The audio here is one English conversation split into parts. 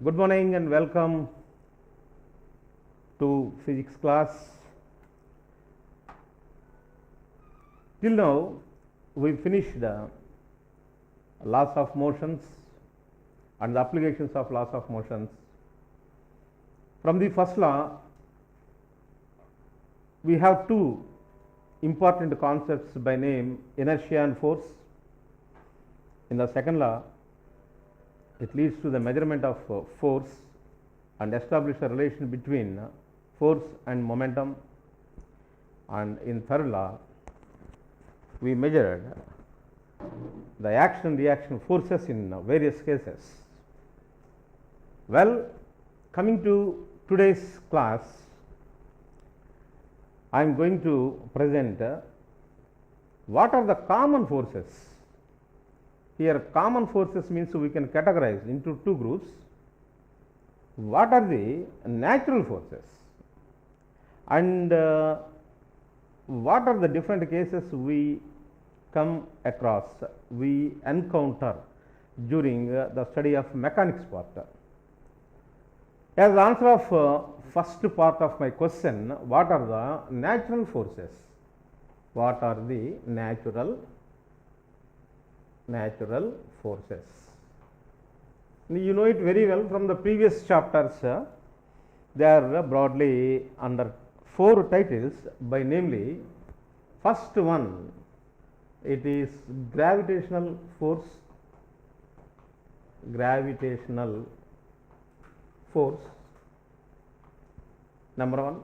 Good morning and welcome to physics class. Till now we finished laws of motions and the applications of laws of motions. From the first law we have two important concepts by name inertia and force. In the second law it leads to the measurement of force and establish a relation between force and momentum, and in third law we measured the action reaction forces in various cases. Well, coming to today's class, I am going to present what are the common forces. Here common forces means we can categorize into two groups. What are the natural forces and what are the different cases we come across, we encounter during the study of mechanics part. As answer of first part of my question, what are the natural forces? What are the natural forces? You know it very well from the previous chapters. They are broadly under four titles by namely, first one it is gravitational force, number one.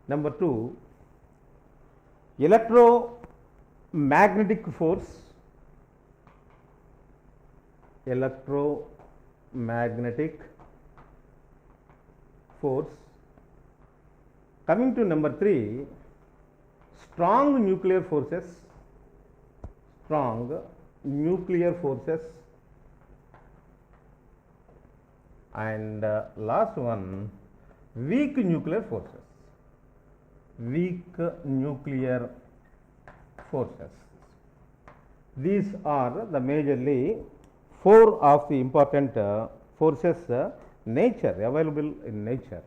Number two, electromagnetic force, Coming to number three, strong nuclear forces, and last one, weak nuclear forces. These are the majorly four of the important forces nature available in nature.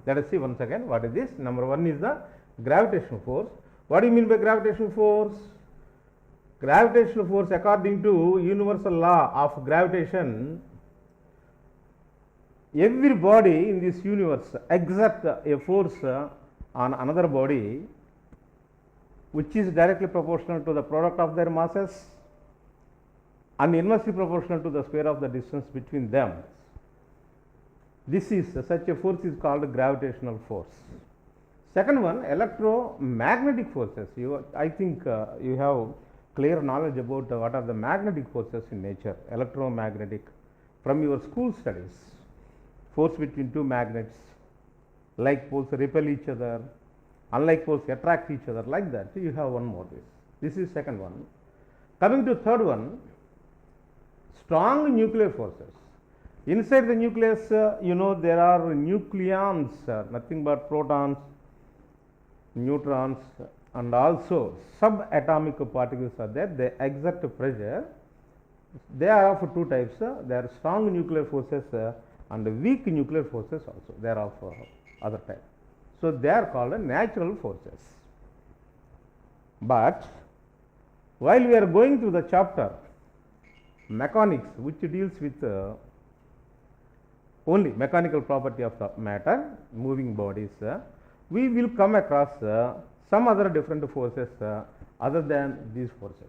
Let us see once again what is this. Number one is the gravitational force. What do you mean by gravitational force? Gravitational force, according to universal law of gravitation, every body in this universe exerts a force on another body which is directly proportional to the product of their masses and inversely proportional to the square of the distance between them. This is such a force is called gravitational force. Second one, electromagnetic forces. I think you have clear knowledge about what are the magnetic forces in nature. Electromagnetic from your school studies. Force between two magnets, like poles repel each other, unlike poles attract each other, like that. You have one more. This is second one. Coming to third one, strong nuclear forces. Inside the nucleus, there are nucleons, nothing but protons, neutrons, and also subatomic particles are there. They exert pressure. They are of two types. They are strong nuclear forces and weak nuclear forces also. They are of other type. So they are called natural forces. But while we are going through the chapter mechanics, which deals with only mechanical property of the matter, moving bodies, we will come across some other different forces other than these forces.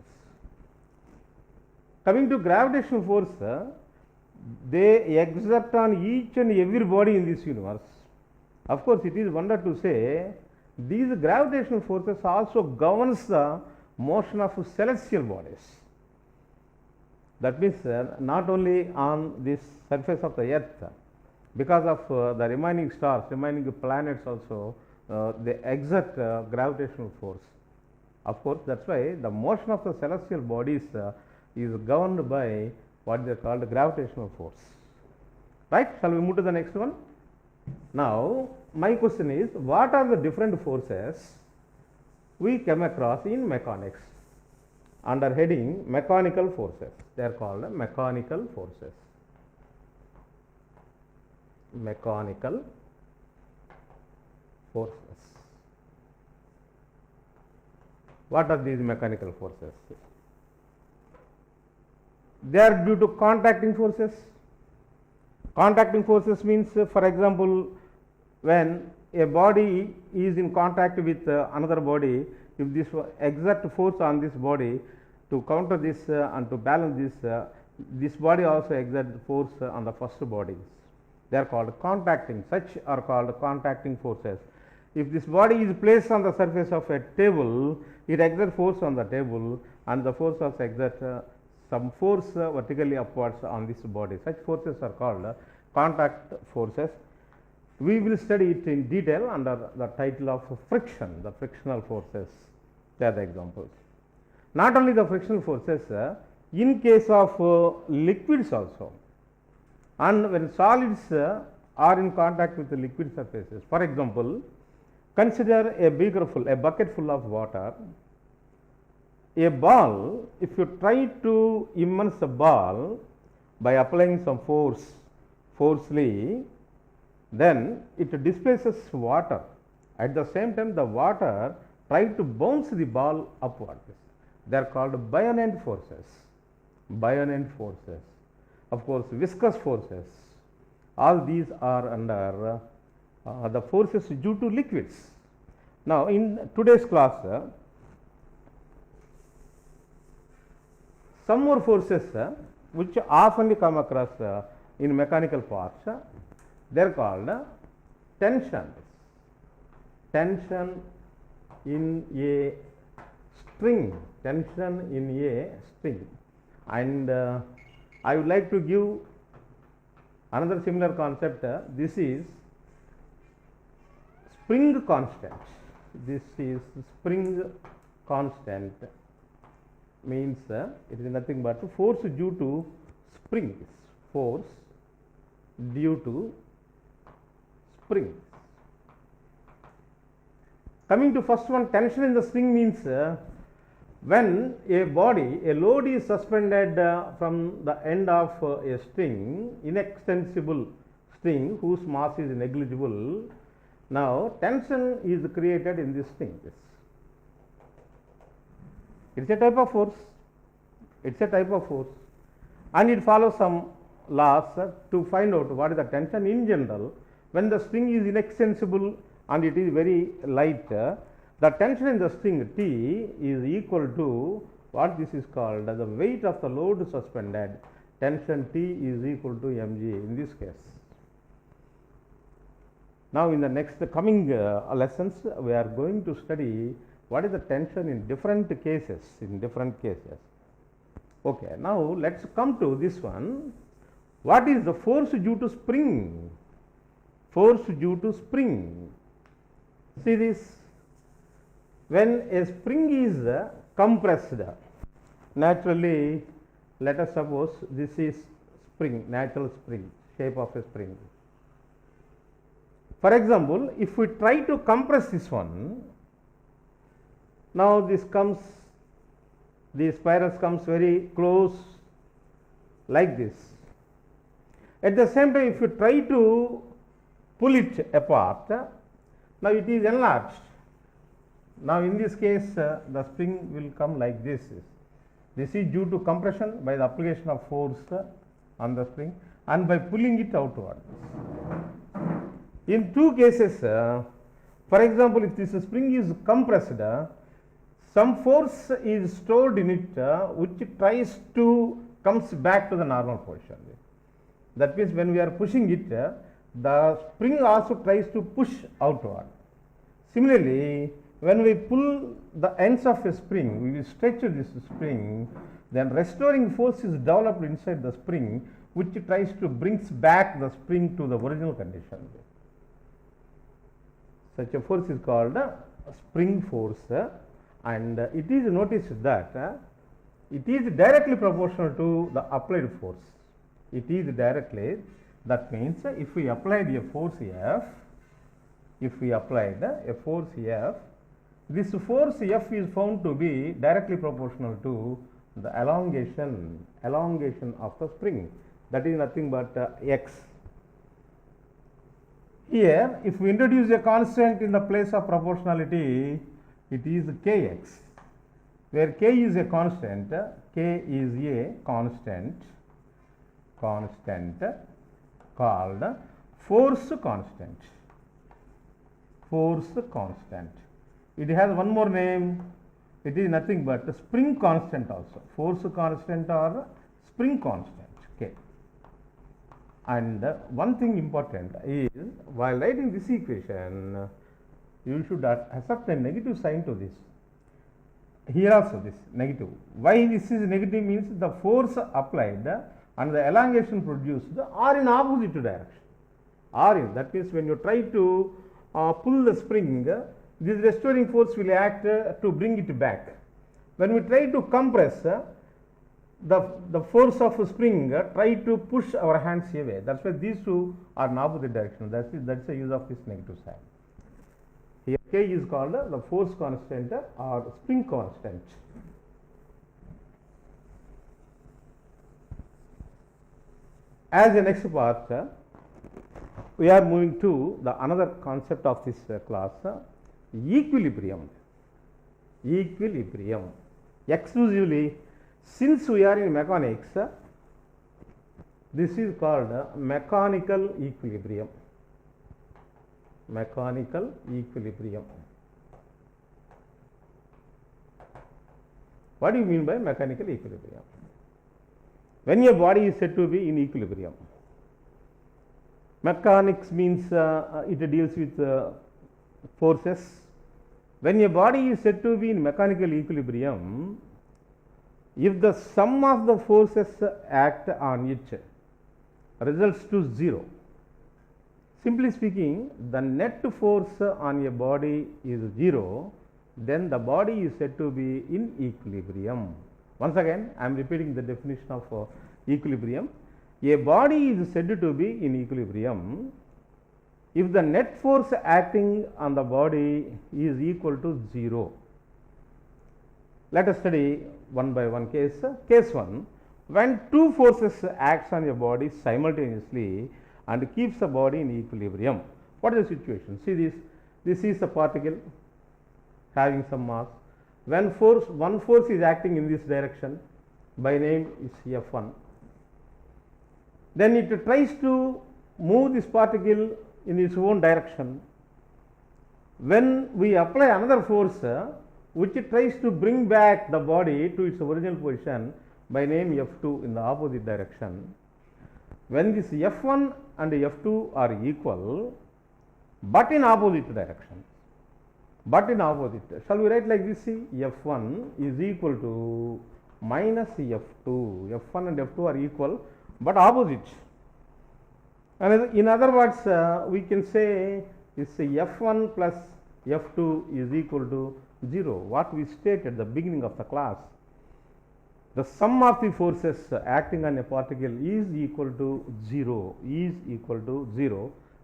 Coming to gravitational force, they exert on each and every body in this universe. Of course, it is wonder to say these gravitational forces also governs the motion of celestial bodies. That means not only on this surface of the earth, because of the remaining stars, remaining planets also, they exert gravitational force. Of course, that is why the motion of the celestial bodies is governed by what they are called gravitational force. Right? Shall we move to the next one? Now, my question is, what are the different forces we come across in mechanics? Under heading mechanical forces, they are called mechanical forces. mechanical forces. What are these mechanical forces? They are due to contacting forces. Contacting forces means, for example, when a body is in contact with another body, if this exert force on this body to counter this and to balance this, this body also exerts force on the first bodies. They are called contacting. Such are called contacting forces. If this body is placed on the surface of a table, it exerts force on the table, and the force also exerts some force vertically upwards on this body. Such forces are called contact forces. We will study it in detail under the title of friction, the frictional forces. They are the examples. Not only the frictional forces, in case of liquids also, and when solids are in contact with the liquid surfaces. For example, consider a bucket full of water. A ball, if you try to immerse a ball by applying some forcefully, then it displaces water. At the same time, the water tries to bounce the ball upwards. They are called buoyant forces. Buoyant forces. Of course, viscous forces. All these are under the forces due to liquids. Now, in today's class, some more forces which often come across in mechanical parts, they are called tensions. Tension in a string. Tension in a string. And I would like to give another similar concept. This is spring constant. This is spring constant, means it is nothing but force due to springs. Force due to springs. Coming to first one, tension in the spring means when a load is suspended from the end of a string, inextensible string whose mass is negligible. Now, tension is created in this string. It is a type of force. It is a type of force, and it follows some laws to find out what is the tension in general. When the string is inextensible and it is very light, the tension in the string T is equal to what this is called as the weight of the load suspended. Tension T is equal to mg in this case. Now, in the next coming lessons, we are going to study what is the tension in different cases. Okay, now let us come to this one. What is the force due to spring? Force due to spring. See this. When a spring is compressed, naturally, let us suppose this is spring, natural spring, shape of a spring. For example, if we try to compress this one, now this spirals comes very close like this. At the same time, if you try to pull it apart, now it is enlarged. Now, in this case, the spring will come like this. This is due to compression by the application of force on the spring and by pulling it outward. In two cases, for example, if this spring is compressed, some force is stored in it which tries to comes back to the normal position. That means when we are pushing it, the spring also tries to push outward. Similarly, when we pull the ends of a spring, we will stretch this spring, then restoring force is developed inside the spring which tries to brings back the spring to the original condition. Such a force is called spring force, and it is noticed that it is directly proportional to the applied force. It is directly, that means if we applied a force F, this force F is found to be directly proportional to the elongation of the spring, that is nothing but x. Here, if we introduce a constant in the place of proportionality, it is kx, where k is a constant, k is a constant called force constant. Force constant. It has one more name. It is nothing but spring constant also. Force constant or spring constant. K. And one thing important is, while writing this equation, you should accept a negative sign to this. Here also this negative. Why this is negative means the force applied and the elongation produced are in opposite direction. Are in, that means when you try to pull the spring, this restoring force will act to bring it back. When we try to compress, the force of spring try to push our hands away. That's why these two are in opposite direction. That's the use of this negative sign. Here k is called the force constant or spring constant. As the next part, we are moving to the another concept of this class, equilibrium. Equilibrium. Exclusively, since we are in mechanics, this is called mechanical equilibrium. Mechanical equilibrium. What do you mean by mechanical equilibrium? When your body is said to be in equilibrium. Mechanics means it deals with forces. When your body is said to be in mechanical equilibrium, if the sum of the forces act on it results to 0, simply speaking, the net force on a body is 0, then the body is said to be in equilibrium. Once again, I am repeating the definition of equilibrium. A body is said to be in equilibrium if the net force acting on the body is equal to 0. Let us study one by one case. Case 1, when two forces acts on a body simultaneously and keeps the body in equilibrium. What is the situation? See this. This is a particle having some mass. When one force is acting in this direction, by name is F1. Then it tries to move this particle in its own direction. When we apply another force which tries to bring back the body to its original position, by name F2 in the opposite direction. When this F1 and F2 are equal but in opposite direction, shall we write like this? See, F1 is equal to minus F2. F1 and F2 are equal but opposite. And in other words, we can say is F1 plus F2 is equal to 0. What we stated at the beginning of the class. The sum of the forces acting on a particle is equal to 0,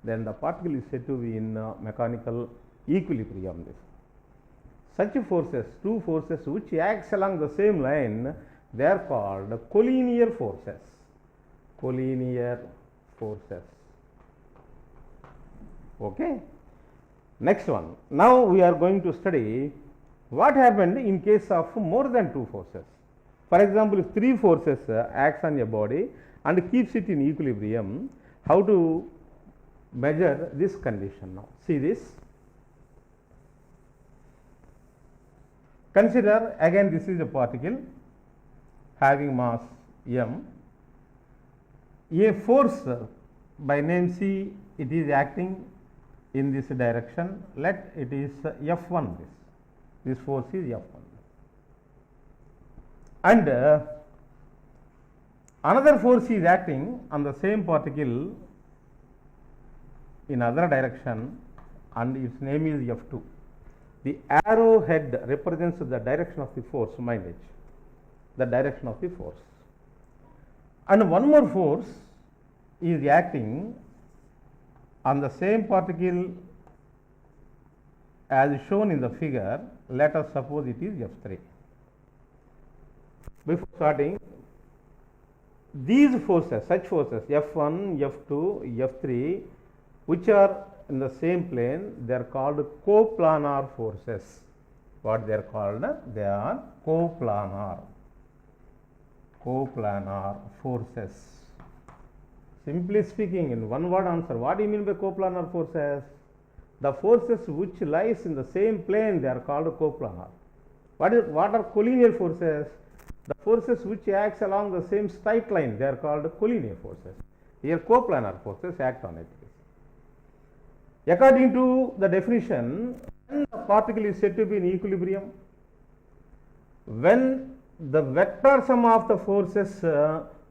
then the particle is said to be in mechanical equilibrium. Such forces, two forces which acts along the same line, they are called collinear forces. Collinear forces. Okay. Next one. Now we are going to study what happened in case of more than two forces. For example, if three forces acts on a body and keeps it in equilibrium, how to measure this condition now? See this. Consider again this is a particle having mass m. A force by name C, it is acting in this direction. Let it is F1. This force is F1. And another force is acting on the same particle in other direction and its name is F2. The arrow head represents the direction of the force, mind it, the direction of the force. And one more force is acting on the same particle as shown in the figure. Let us suppose it is F3. Before starting, these forces, such forces F1, F2, F3, which are in the same plane, they are called coplanar forces. What they are called? They are coplanar forces. Simply speaking, in one word answer, what do you mean by coplanar forces? The forces which lies in the same plane, they are called coplanar. What are collinear forces? The forces which acts along the same straight line, they are called collinear forces. Here coplanar forces act on it. According to the definition, when the particle is said to be in equilibrium, when the vector sum of the forces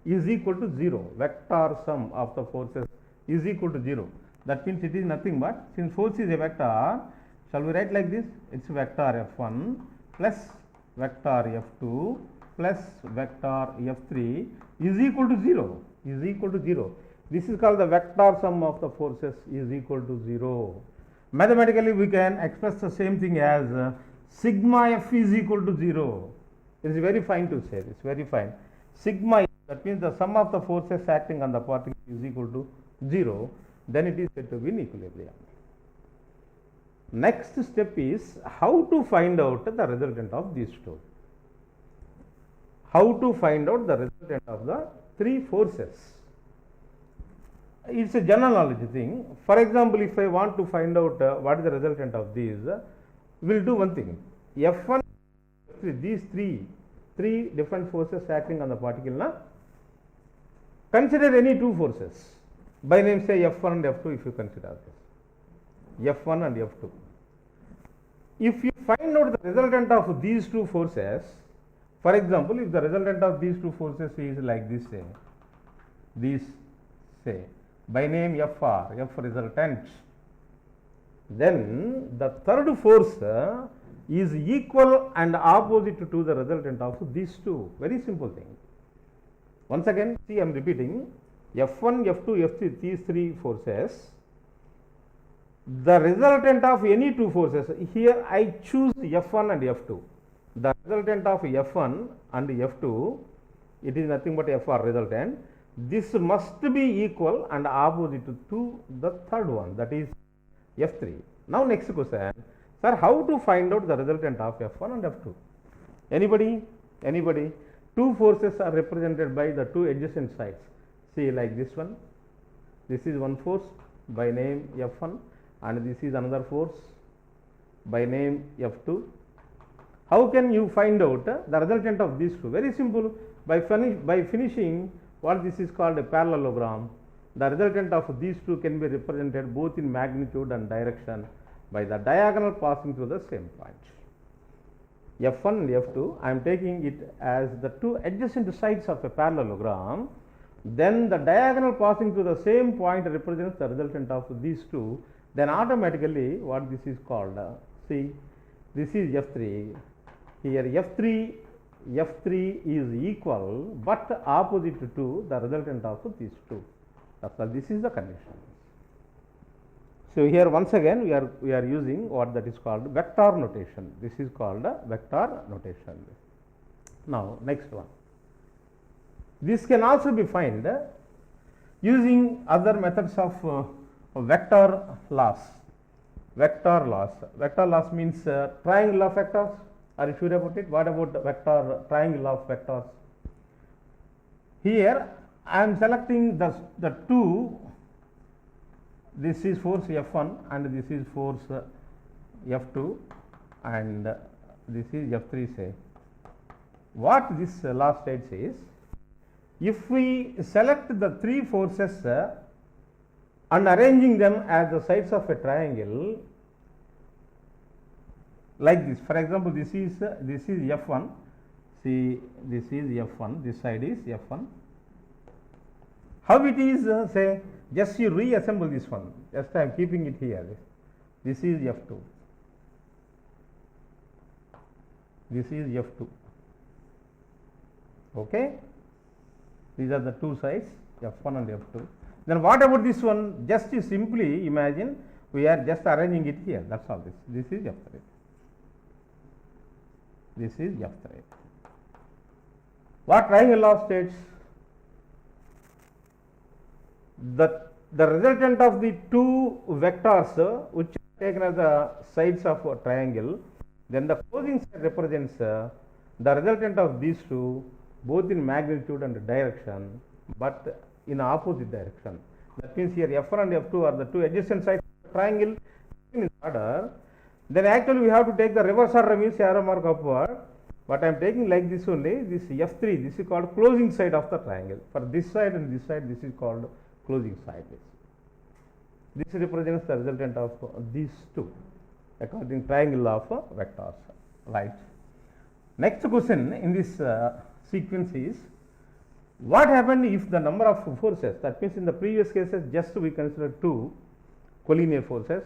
is equal to 0, vector sum of the forces is equal to 0. That means it is nothing but, since force is a vector, shall we write like this? It's vector F1 plus vector F2 plus vector F3 is equal to 0, is equal to 0. This is called the vector sum of the forces is equal to 0. Mathematically, we can express the same thing as sigma F is equal to 0. It is very fine to say this, very fine. Sigma F, that means the sum of the forces acting on the particle is equal to 0, then it is said to be in equilibrium. Next step is how to find out the resultant of these two. How to find out the resultant of the three forces. It's a general knowledge thing. For example, if I want to find out what is the resultant of these, we will do one thing. F1, these three different forces acting on the particle. Now, consider any two forces. By name say F1 and F2 if you consider this. F1 and F2. If you find out the resultant of these two forces, for example, if the resultant of these two forces is like this, say, by name FR, F resultant, then the third force is equal and opposite to the resultant of these two. Very simple thing. Once again, see, I am repeating, F1, F2, F3, these three forces, the resultant of any two forces, here I choose F1 and F2. The resultant of F1 and F2, it is nothing but FR resultant. This must be equal and opposite to the third one, that is F3. Now next question, sir, how to find out the resultant of F1 and F2? Anybody? Anybody? Two forces are represented by the two adjacent sides. See, like this one. This is one force by name F1 and this is another force by name F2. How can you find out the resultant of these two? Very simple. By finishing what this is called a parallelogram, the resultant of these two can be represented both in magnitude and direction by the diagonal passing through the same point. F1 and F2, I am taking it as the two adjacent sides of a parallelogram. Then the diagonal passing through the same point represents the resultant of these two. Then automatically what this is called, see, this is F3. Here F3 is equal but opposite to the resultant of these two. That's all. This is the condition. So here once again we are using what that is called vector notation. This is called vector notation. Now next one. This can also be found using other methods of vector loss. Vector loss. Vector loss means triangle of vectors. Are you sure about it? What about vector triangle of vectors? Here I am selecting the two. This is force F1 and this is force F2 and this is F3, say. What this law states is, if we select the three forces and arranging them as the sides of a triangle like this, for example, this is F1, see, this is F1, this side is F1. How it is, say, just you reassemble this one, just I am keeping it here. This is F2, this is F2, okay. These are the two sides, F1 and F2. Then what about this one? Just you simply imagine we are just arranging it here, that's all. This is F3, this is F3. What triangle law states? The the resultant of the two vectors which are taken as the sides of a triangle, then the closing side represents the resultant of these two both in magnitude and direction, but in opposite direction. That means here F1 and F2 are the two adjacent sides of the triangle in order. Then actually we have to take the reverse order, means arrow mark upward, but I am taking like this only. This F3, this is called closing side of the triangle. For this side and this side, this is called closing side. This represents the resultant of these two according to triangle of vectors, right? Next question in this sequence is, what happened if the number of forces, that means in the previous cases just we considered two collinear forces,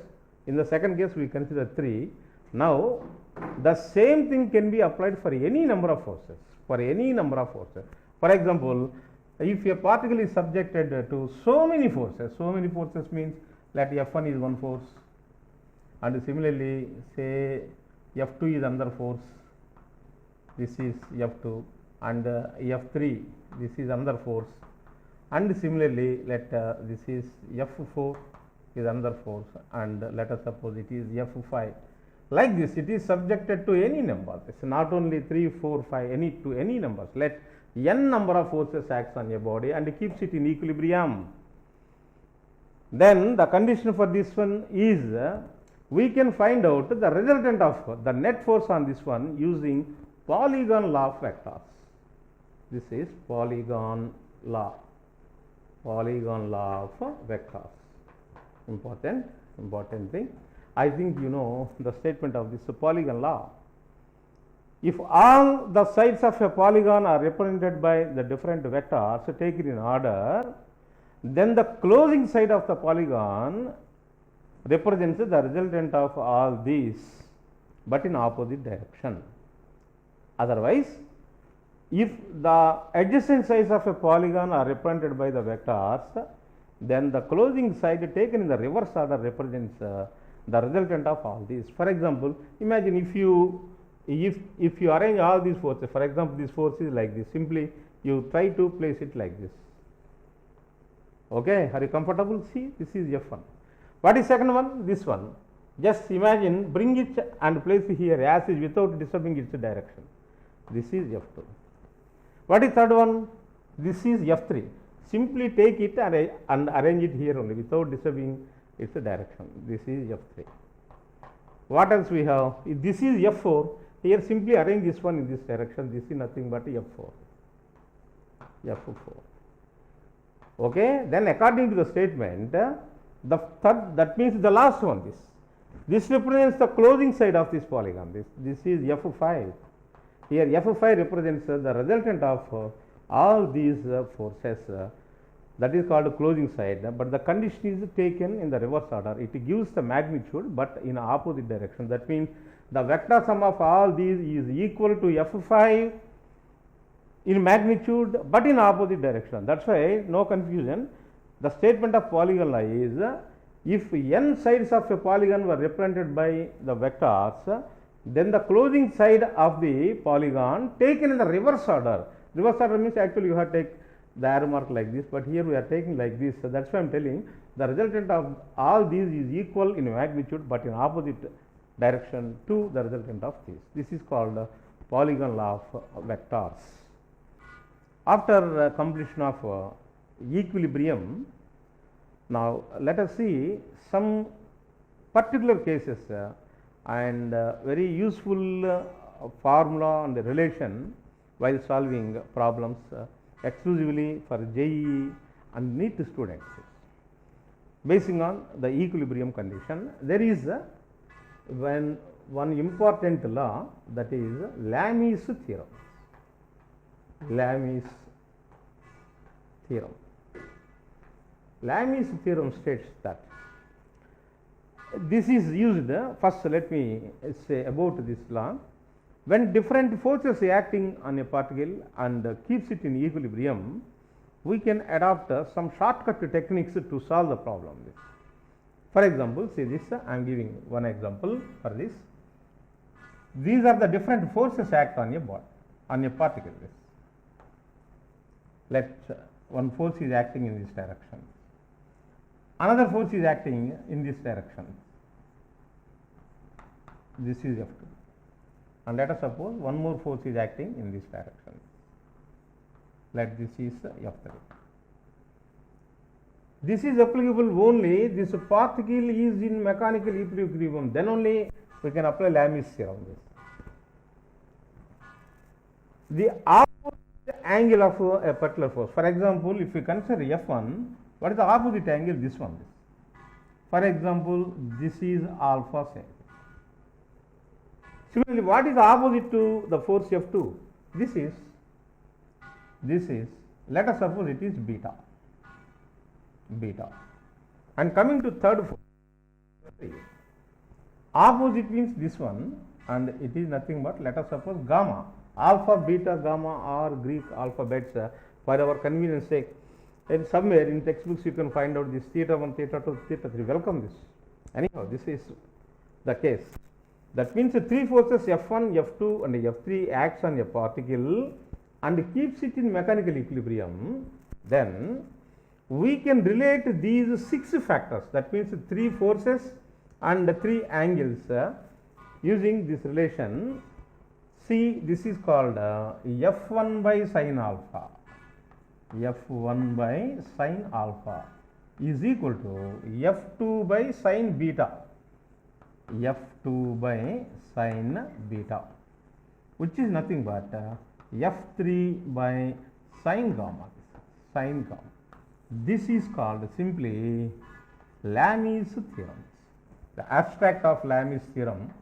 in the second case we consider three. Now the same thing can be applied for any number of forces, for any number of forces. For example, if a particle is subjected to so many forces means that F1 is one force, and similarly say F2 is another force, this is F2, and F3, this is another force, and similarly let this is F4 is another force, and let us suppose it is F5. Like this, it is subjected to any number. It's not only 3, 4, 5, any numbers. Let n number of forces acts on a body and keeps it in equilibrium. Then the condition for this one is we can find out the resultant of the net force on this one using Polygon law of vectors. This is Polygon law of vectors. Important thing. I think you know the statement of this Polygon law. If all the sides of a polygon are represented by the different vectors taken in order, then the closing side of the polygon represents the resultant of all these, but in opposite direction. Otherwise, if the adjacent sides of a polygon are represented by the vectors, then the closing side taken in the reverse order represents the resultant of all these. For example, imagine if you arrange all these forces, for example, this force is like this, simply you try to place it like this. Okay, are you comfortable? See, this is F1. What is second one? This one. Just imagine, bring it and place it here as is without disturbing its direction. This is F2. What is third one? This is F3. Simply take it and arrange it here only without disturbing its direction. This is F3. What else we have? If this is F4, here simply arrange this one in this direction. This is nothing but F4. Okay, then according to the statement, the third, that means the last one, this represents the closing side of this polygon. This is F5. Here F5 represents the resultant of all these forces. That is called closing side, but the condition is taken in the reverse order. It gives the magnitude, but in opposite direction. That means the vector sum of all these is equal to F5 in magnitude, but in opposite direction. That's why no confusion. The statement of polygon law is, if n sides of a polygon were represented by the vectors, then the closing side of the polygon taken in the reverse order. Reverse order means actually you have to take the arrow mark like this, but here we are taking like this. So that's why I am telling the resultant of all these is equal in magnitude, but in opposite direction to the resultant of this. This is called polygon law of vectors. After completion of equilibrium, now let us see some particular cases and very useful formula and relation while solving problems exclusively for JEE and NEET students. Basing on the equilibrium condition, there is one important law, that is Lami's theorem. Lami's theorem states that this is used, first let me say about this law. When different forces acting on a particle and keeps it in equilibrium, we can adopt some shortcut techniques to solve the problem. For example, say this, I am giving one example for this. These are the different forces act on a particle. Let one force is acting in this direction. another force is acting in this direction. This is F2. And let us suppose one more force is acting in this direction. Let this is F3. This is applicable only this particle is in mechanical equilibrium, then only we can apply Lami's theorem. The opposite angle of a particular force. For example, if we consider F1, what is the opposite angle? This one. For example, this is alpha say. Similarly, what is opposite to the force F2? This is, let us suppose it is beta. And coming to third force, opposite means this one, and it is nothing but, let us suppose gamma. Alpha, beta, gamma are Greek alphabets for our convenience sake. And somewhere in textbooks you can find out this theta 1, theta 2, theta 3. Welcome this. Anyhow, this is the case. That means the three forces F1, F2 and F3 acts on a particle and keeps it in mechanical equilibrium. Then we can relate these 6 factors. That means three forces and three angles using this relation. See, this is called F1 by sin alpha. F1 by sin alpha is equal to F2 by sin beta. F2 by sin beta, which is nothing but F3 by sin gamma. This is called simply Lami's theorem. The abstract of Lami's theorem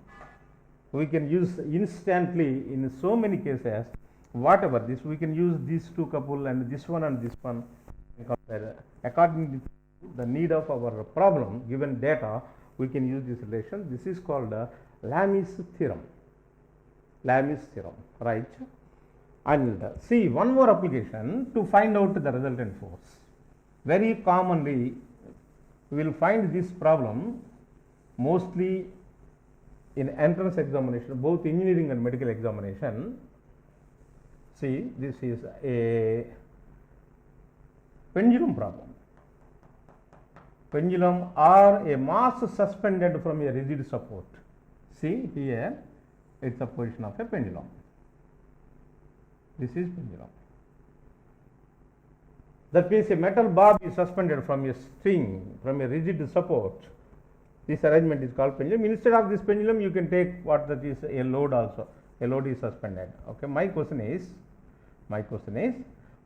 we can use instantly in so many cases. Whatever this, we can use these two couple and this one according to the need of our problem, given data, we can use this relation. This is called Lami's theorem. Right? And see, one more application to find out the resultant force. Very commonly we will find this problem mostly in entrance examination, both engineering and medical examination. See, this is a pendulum problem. Pendulum or a mass suspended from a rigid support. See here, it is a position of a pendulum. This is pendulum. That means a metal bob is suspended from a string, from a rigid support. This arrangement is called pendulum. Instead of this pendulum, you can take what that is a load also. A load is suspended. Okay. My question is,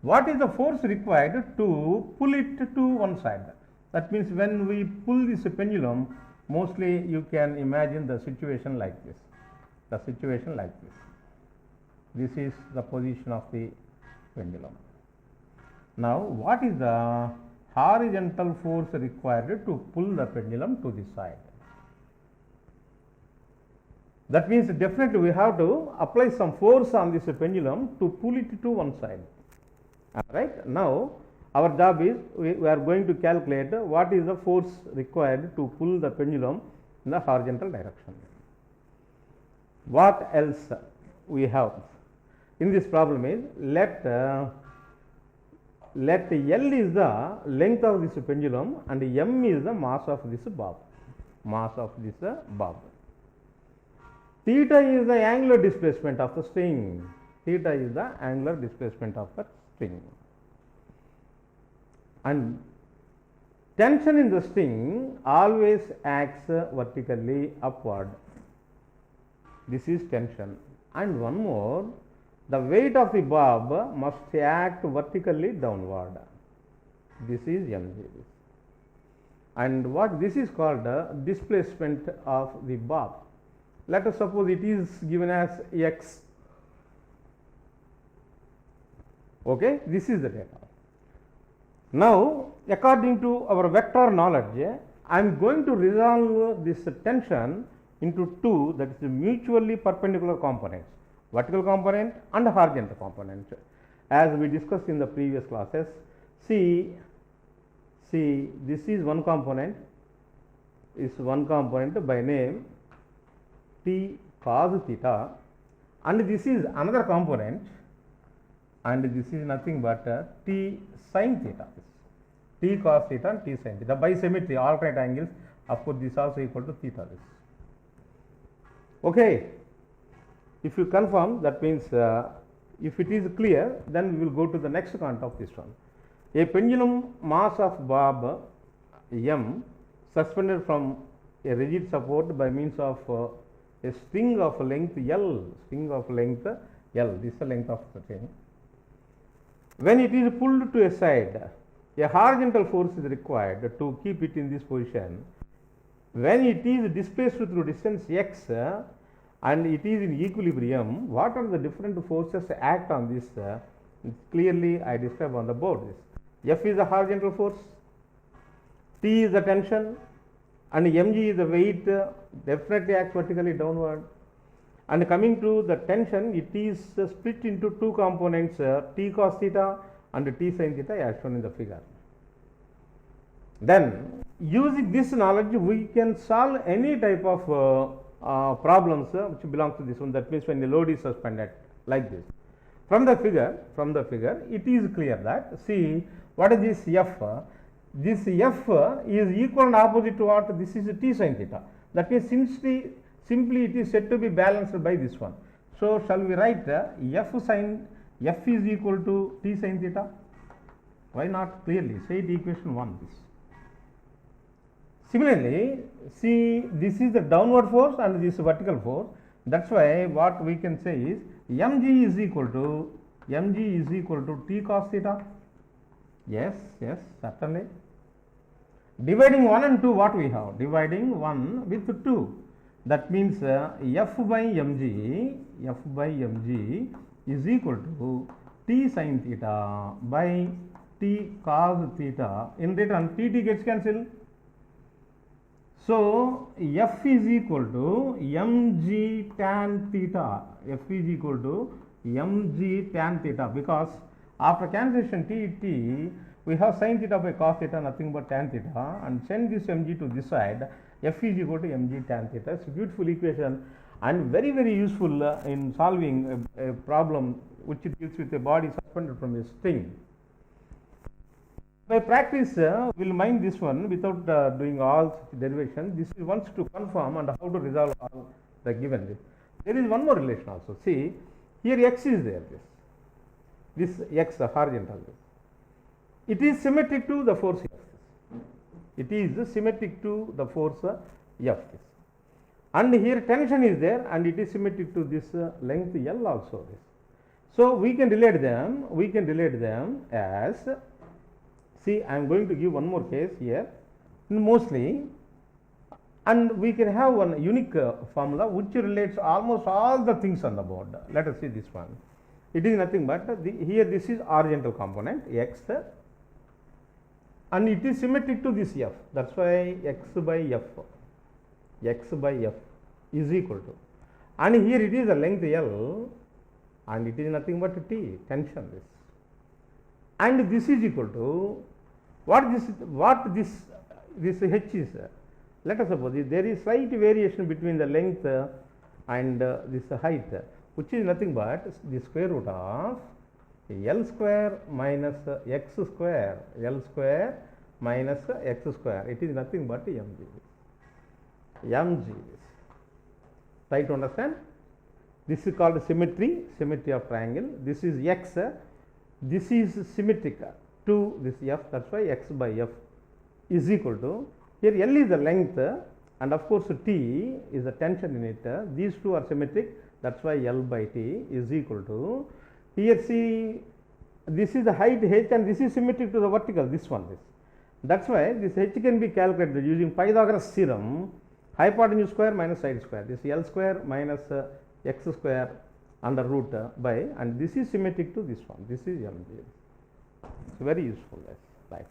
what is the force required to pull it to one side? That means when we pull this pendulum, mostly you can imagine the situation like this. This is the position of the pendulum. Now, what is the horizontal force required to pull the pendulum to this side? That means definitely we have to apply some force on this pendulum to pull it to one side. Alright. Now, our job is we are going to calculate what is the force required to pull the pendulum in the horizontal direction. What else we have in this problem is let L is the length of this pendulum and M is the mass of this bob. Theta is the angular displacement of the string. And tension in the string always acts vertically upward. This is tension. And one more, the weight of the bob must act vertically downward. This is mg. And what this is called displacement of the bob. Let us suppose it is given as x. Okay, this is the data. Now, according to our vector knowledge, I am going to resolve this tension into two, that is mutually perpendicular components, vertical component and horizontal component. As we discussed in the previous classes, see this is one component, by name T cos theta, and this is another component, and this is nothing but T sin theta. T cos theta and T sin theta. By symmetry, alternate angles, of course, this also equal to theta this. Okay. If you confirm, that means if it is clear, then we will go to the next count of this one. A pendulum mass of bob m suspended from a rigid support by means of a string of length L, this is the length of the thing. When it is pulled to a side, a horizontal force is required to keep it in this position. When it is displaced through distance x and it is in equilibrium, what are the different forces act on this? Clearly I describe on the board this. F is the horizontal force, T is the tension, and mg is the weight, definitely acts vertically downward. And coming to the tension, it is split into two components, T cos theta and T sin theta, as shown in the figure. Then using this knowledge, we can solve any type of problems which belong to this one. That means when the load is suspended like this. From the figure, it is clear that, see, what is this F? This F is equal and opposite to what? This is T sin theta. That means simply it is said to be balanced by this one. So shall we write F is equal to T sin theta? Why not clearly? Say it equation 1 this. Similarly, see, this is the downward force and this vertical force. That's why what we can say is mg is equal to T cos theta. Yes, certainly. Dividing 1 and 2, what we have? Dividing 1 with 2. That means F by mg is equal to T sin theta by T cos theta. In return, T gets cancelled. So F is equal to mg tan theta. F is equal to mg tan theta, because after cancellation T, we have sin theta by cos theta, nothing but tan theta, and send this mg to this side. F is equal to mg tan theta. It's a beautiful equation and very, very useful in solving a problem which deals with a body suspended from a string. By practice, we will mind this one without doing all such derivation. This is once to confirm and how to resolve all the given. There is one more relation also. See, here x is there. This x, the horizontal. It is symmetric to the force F. It is symmetric to the force F. And here tension is there, and it is symmetric to this length L also. So we can relate them as. See, I am going to give one more case here, mostly, and we can have one unique formula which relates almost all the things on the board. Let us see this one. It is nothing but here this is horizontal component x, and it is symmetric to this F. That's why x by F is equal to, and here it is a length L, and it is nothing but T, tension this. And this is equal to what this h is. Let us suppose there is slight variation between the length and this height, which is nothing but the square root of L square minus x square, L square minus x square. It is nothing but mg. Try to understand. This is called symmetry of triangle. This is x. This is symmetric to this F, that's why x by F is equal to, here L is the length and of course T is the tension in it. These two are symmetric, that's why L by T is equal to, here see, this is the height h and this is symmetric to the vertical, this one is. That's why this h can be calculated using Pythagoras theorem, hypotenuse square minus side square. This L square minus x square under root by, and this is symmetric to this one. This is mg. It's very useful. Right.